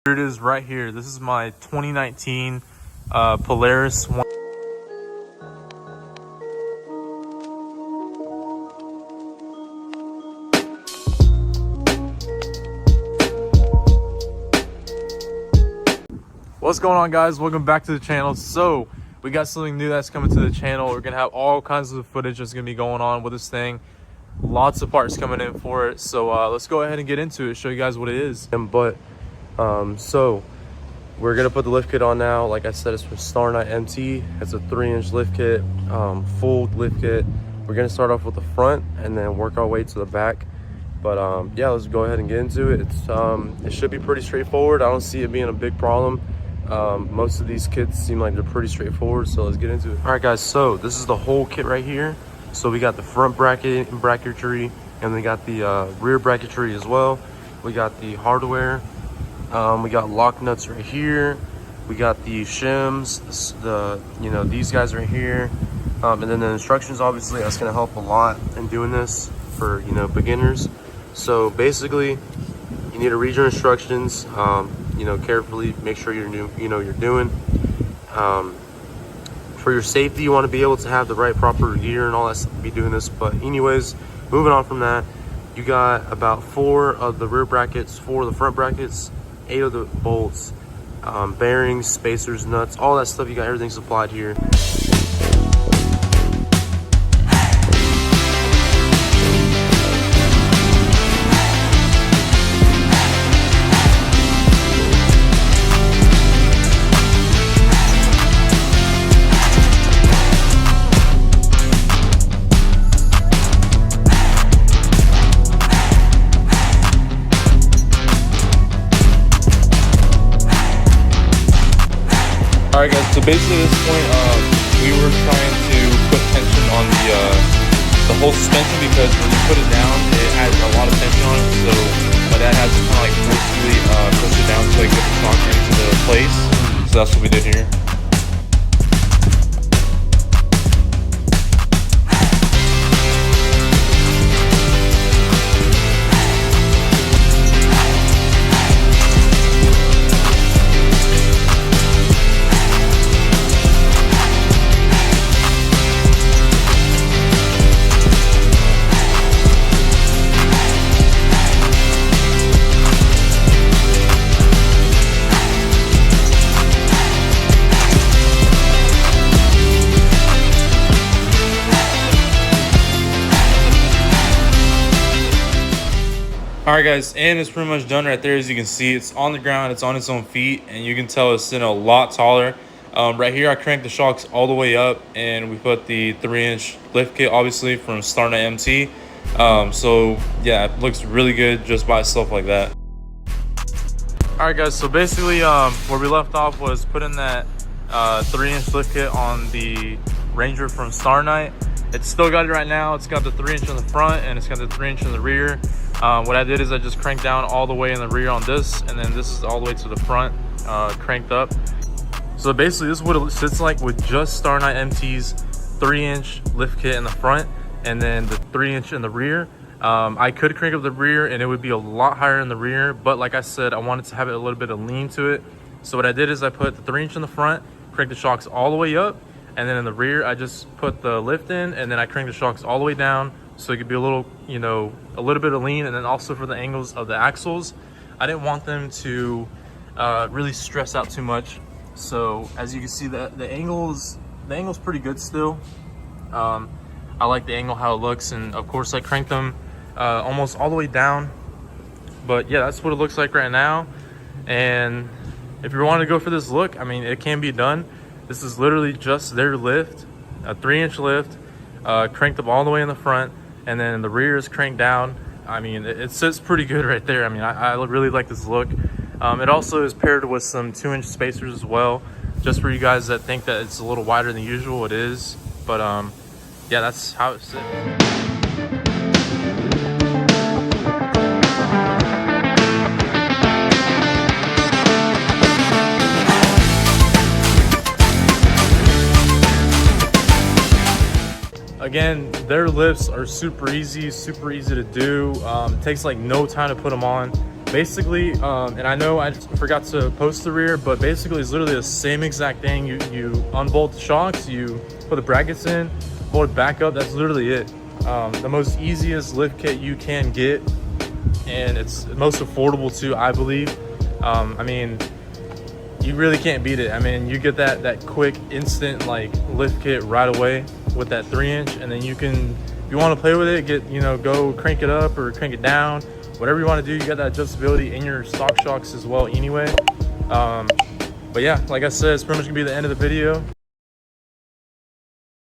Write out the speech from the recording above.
Here it is right here. This is my 2019 Polaris. What's going on, guys? Welcome back to the channel. So we got something new that's coming to the channel. We're gonna have all kinds of footage that's gonna be going on with this thing. Lots of parts coming in for it. So let's go ahead and get into it, show you guys what it is. So we're gonna put the lift kit on now. Like I said, it's from Starknight MT. It's a 3-inch lift kit, full lift kit. We're gonna start off with the front and then work our way to the back. But yeah, let's go ahead and get into it. It should be pretty straightforward. I don't see it being a big problem. Most of these kits seem like they're pretty straightforward, so let's get into it. All right, guys, so this is the whole kit right here. So we got the front bracket and bracketry, and we got the rear bracketry as well. We got the hardware. We got lock nuts right here. We got the shims, these guys right here, and then the instructions. Obviously, that's going to help a lot in doing this for beginners. So basically, you need to read your instructions. Carefully, make sure you're doing. For your safety, you want to be able to have the right proper gear and all that stuff to be doing this. But anyways, moving on from that, you got about 4 of the rear brackets, 4 of the front brackets, 8 of the bolts, bearings, spacers, nuts, all that stuff. You got everything supplied here. Alright, guys, so basically at this point, we were trying to put tension on the whole suspension, because when you put it down, it has a lot of tension on it. So my dad has to kind of like forcefully push it down to like get the shock into the place. So that's what we did here. Alright, guys, and it's pretty much done right there. As you can see, it's on the ground, it's on its own feet, and you can tell it's sitting a lot taller. Right here, I cranked the shocks all the way up, and we put the 3-inch lift kit, obviously, from Starknight MT. So yeah, it looks really good just by itself like that. Alright, guys, so basically where we left off was putting that 3-inch lift kit on the Ranger from Starknight. It's still got it right now. It's got the 3-inch on the front, and it's got the 3-inch in the rear. What I did is I just cranked down all the way in the rear on this, and then this is all the way to the front, cranked up. So basically this is what it sits like with just Starknight MT's 3-inch lift kit in the front, and then the 3-inch in the rear. I could crank up the rear and it would be a lot higher in the rear, but like I said, I wanted to have it a little bit of lean to it. So what I did is I put the 3-inch in the front, cranked the shocks all the way up, and then in the rear I just put the lift in, and then I cranked the shocks all the way down, so it could be a little, a little bit of lean. And then also for the angles of the axles, I didn't want them to really stress out too much. So as you can see, the angle's pretty good still. I like the angle, how it looks, and of course I cranked them almost all the way down. But yeah, that's what it looks like right now. And if you want to go for this look, I mean, it can be done. This is literally just their lift, a 3-inch lift, cranked up all the way in the front, and then the rear is cranked down. I mean, it sits pretty good right there. I mean, I really like this look. It also is paired with some 2-inch spacers as well, just for you guys that think that it's a little wider than usual. It is, but yeah, that's how it sits. Again, their lifts are super easy to do. It takes like no time to put them on. Basically, and I know I forgot to post the rear, but basically it's literally the same exact thing. You unbolt the shocks, you put the brackets in, hold it back up. That's literally it. The most easiest lift kit you can get, and it's most affordable too, I believe. I mean, you really can't beat it. I mean, you get that quick, instant like lift kit right away with that 3-inch, and then you can, if you want to play with it, go crank it up or crank it down, whatever you want to do. You got that adjustability in your stock shocks as well anyway. But yeah, like I said, it's pretty much gonna be the end of the video.